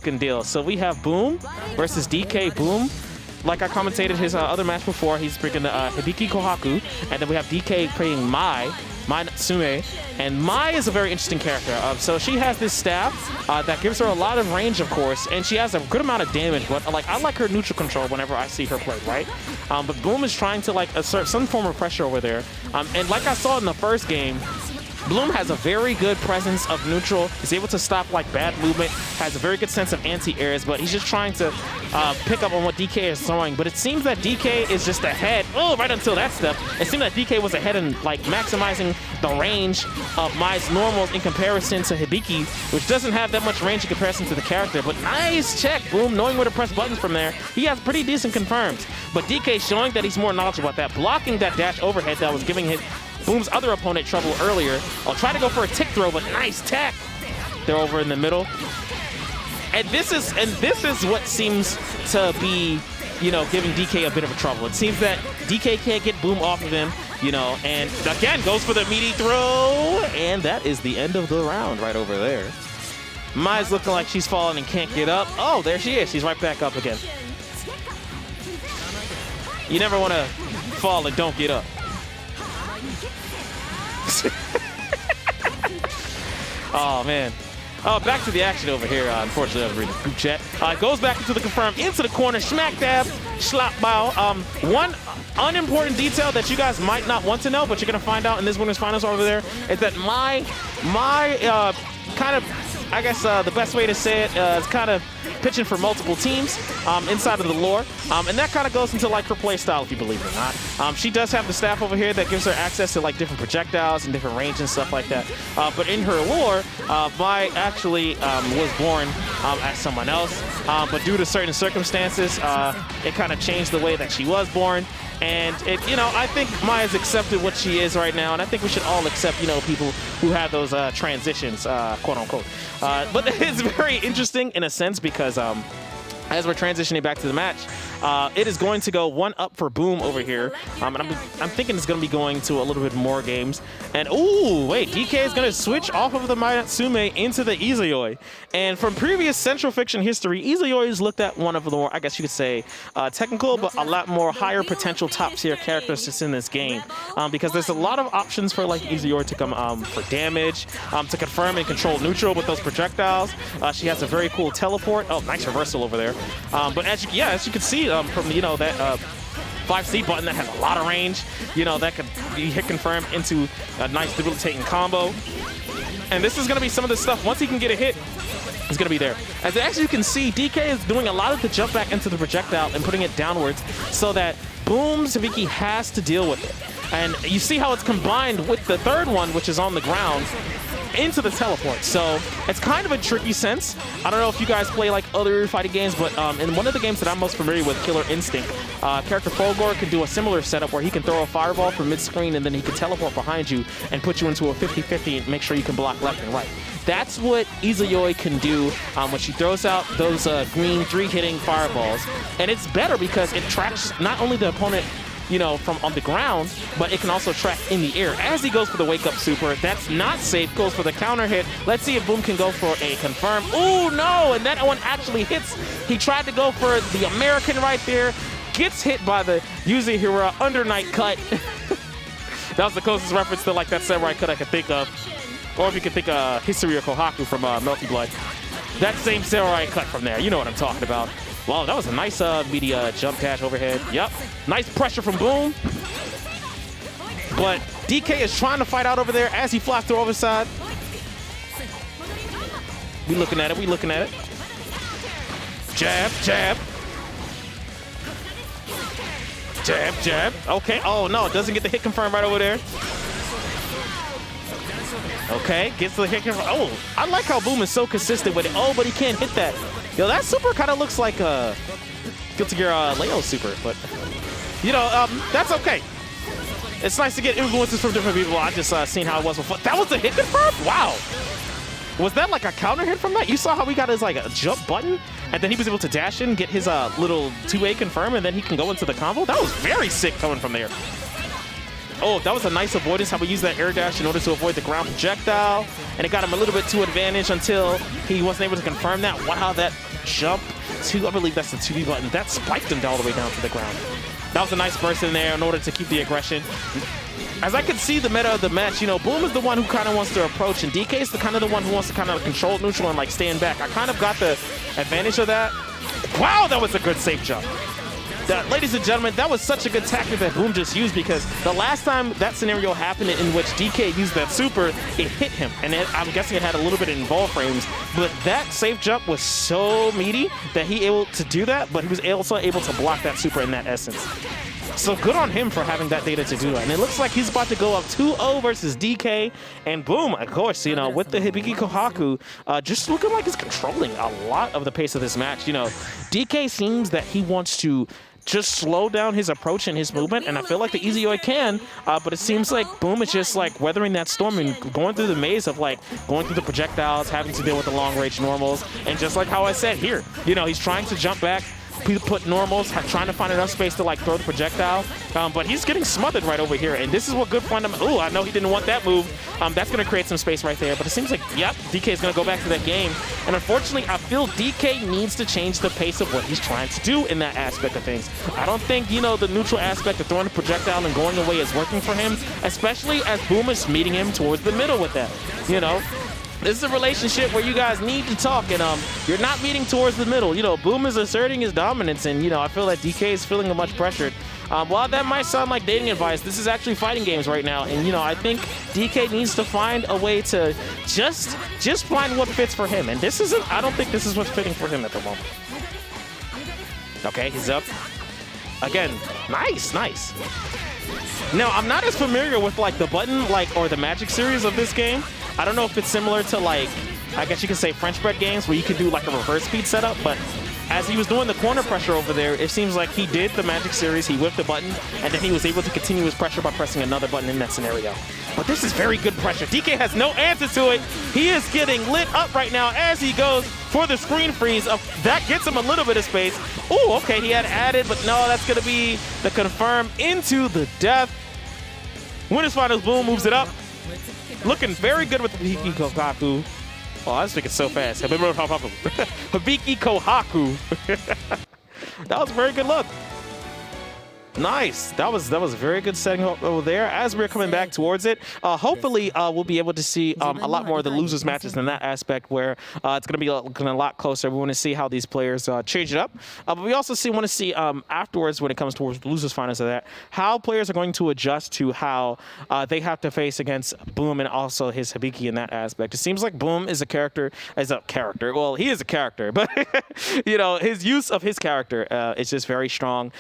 deal. So we have Boom versus Deakay. Boom, like I commentated his other match before, he's bringing the Hibiki Kohaku, and then we have Deakay playing Mai Natsume, and Mai is a very interesting character. So she has this staff that gives her a lot of range, of course, and she has a good amount of damage, but I like her neutral control whenever I see her play, right? But Boom is trying to like assert some form of pressure over there, and like I saw in the first game, Bloom has a very good presence of neutral. He's able to stop like bad movement, has a very good sense of anti-airs, but he's just trying to pick up on what Deakay is throwing. But it seems that Deakay is just ahead. Oh, right until that step. It seemed that Deakay was ahead in like maximizing the range of Mai's normals in comparison to Hibiki, which doesn't have that much range in comparison to the character. But nice check, Boom, knowing where to press buttons from there. He has pretty decent confirms. But Deakay showing that he's more knowledgeable about that, blocking that dash overhead that was giving Boom's other opponent trouble earlier. I'll try to go for a tick throw, but nice tech. They're over in the middle. And this is what seems to be, you know, giving Deakay a bit of a trouble. It seems that Deakay can't get Boom off of him, you know, and again goes for the meaty throw, and that is the end of the round right over there. Mai's looking like she's falling and can't get up. Oh, there she is. She's right back up again. You never want to fall and don't get up. Oh, man. Oh, back to the action over here. Unfortunately, I was reading the group chat. Goes back into the confirm, into the corner, smack dab, slap bow. One unimportant detail that you guys might not want to know, but you're going to find out in this winners finals over there, is that my kind of, I guess the best way to say it is kind of pitching for multiple teams inside of the lore. And that kind of goes into like her play style, if you believe it or not. She does have the staff over here that gives her access to like different projectiles and different range and stuff like that. But in her lore, Mai actually was born as someone else. But due to certain circumstances, it kind of changed the way that she was born. And it, you know, I think Mai has accepted what she is right now, and I think we should all accept, you know, people who have those transitions, quote unquote. But it's very interesting in a sense because as we're transitioning back to the match, it is going to go one up for Boom over here. And I'm thinking it's going to be going to a little bit more games. And ooh, wait, Deakay is going to switch off of the Mai Natsume into the Izayoi. And from previous Central Fiction history, Izayoi is looked at one of the more, I guess you could say, technical, but a lot more higher potential top tier characters just in this game. Because there's a lot of options for like Izayoi to come for damage, to confirm and control neutral with those projectiles. She has a very cool teleport. Oh, nice reversal over there. But as you can see from, you know, that 5C button that has a lot of range, you know, that could be hit confirmed into a nice debilitating combo. And this is going to be some of the stuff, once he can get a hit, it's going to be there. As you can see, Deakay is doing a lot of the jump back into the projectile and putting it downwards so that Boom's Hibiki has to deal with it. And you see how it's combined with the third one, which is on the ground, into the teleport. So it's kind of a tricky sense. I don't know if you guys play like other fighting games, but in one of the games that I'm most familiar with, Killer Instinct, character Fulgor can do a similar setup where he can throw a fireball from mid-screen and then he can teleport behind you and put you into a 50-50 and make sure you can block left and right. That's what Izayoi can do when she throws out those green 3-hitting fireballs. And it's better because it tracks not only the opponent, you know, from on the ground, but it can also track in the air. As he goes for the wake-up super, that's not safe, goes for the counter hit. Let's see if Boom can go for a confirm. Ooh, no, and that one actually hits. He tried to go for the American right there, gets hit by the Yuzahira under night cut. That was the closest reference to like that samurai cut I could think of. Or if you could think of History or Kohaku from Melty Blood. That same samurai cut from there, you know what I'm talking about. Wow, that was a nice media jump dash overhead. Yep, nice pressure from Boom. But Deakay is trying to fight out over there as he flies through over side. We looking at it, we looking at it. Jab, jab. Jab, jab. Okay, oh no, doesn't get the hit confirmed right over there. Okay, gets the hit confirmed. Oh, I like how Boom is so consistent with it. Oh, but he can't hit that. Yo, that super kind of looks like a Guilty Gear Leo super, but you know, that's okay. It's nice to get influences from different people. I just seen how it was before. That was the hit confirm? Wow. Was that like a counter hit from that? You saw how we got his like a jump button, and then he was able to dash in, get his little 2A confirm, and then he can go into the combo? That was very sick coming from there. Oh, that was a nice avoidance, how we used that air dash in order to avoid the ground projectile. And it got him a little bit to advantage until he wasn't able to confirm that. Wow, that jump to, I believe that's the 2B button. That spiked him all the way down to the ground. That was a nice burst in there in order to keep the aggression. As I could see the meta of the match, you know, Boom is the one who kind of wants to approach, and Deakay is the kind of the one who wants to kind of control neutral and like stand back. I kind of got the advantage of that. Wow, that was a good safe jump. Ladies and gentlemen, that was such a good tactic that Boom just used, because the last time that scenario happened in which Deakay used that super, it hit him. And I'm guessing it had a little bit in ball frames, but that safe jump was so meaty that he able to do that, but he was also able to block that super in that essence. So good on him for having that data to do that. And it looks like he's about to go up 2-0 versus Deakay. And Boom, of course, you know, with the Hibiki Kohaku, just looking like he's controlling a lot of the pace of this match. You know, Deakay seems that he wants to just slow down his approach and his movement, and I feel like the Izayoi can, but it seems like Boom is just like weathering that storm and going through the maze of like going through the projectiles, having to deal with the long range normals, and just like how I said here, you know, he's trying to jump back, put normals, trying to find enough space to like throw the projectile, but he's getting smothered right over here, and this is what good fundamental. Oh, I know he didn't want that move. That's going to create some space right there, but it seems like, yep, Deakay is going to go back to that game, and unfortunately, I feel Deakay needs to change the pace of what he's trying to do in that aspect of things. I don't think, you know, the neutral aspect of throwing the projectile and going away is working for him, especially as Boom is meeting him towards the middle with that, you know. This is a relationship where you guys need to talk, and you're not meeting towards the middle. You know, Boom is asserting his dominance, and, you know, I feel that Deakay is feeling much pressured. While that might sound like dating advice, this is actually fighting games right now, and, you know, I think Deakay needs to find a way to just find what fits for him, and this isn't, I don't think this is what's fitting for him at the moment. Okay, he's up. Again, nice, nice. Now, I'm not as familiar with, like, the button, like, or the magic series of this game. I don't know if it's similar to, like, I guess you could say French bread games where you can do like a reverse speed setup, but as he was doing the corner pressure over there, it seems like he did the magic series, he whipped the button, and then he was able to continue his pressure by pressing another button in that scenario. But this is very good pressure. Deakay has no answer to it. He is getting lit up right now as he goes for the screen freeze. That gets him a little bit of space. Oh, okay, he had added, but no, that's going to be the confirm into the death. Winners finals, Boom moves it up. Looking very good with the Hibiki Kohaku. Oh, I was thinking so fast. Hibiki Kohaku. That was a very good look. Nice. That was a very good setting up over there. As we're coming back towards it, hopefully we'll be able to see a lot more of the losers matches in that aspect, where it's going to be looking a lot closer. We want to see how these players change it up, but we also want to see afterwards, when it comes towards the losers finals of that, how players are going to adjust to how they have to face against Boom and also his Hibiki in that aspect. It seems like Boom is a character, well, he is a character, but you know, his use of his character is just very strong.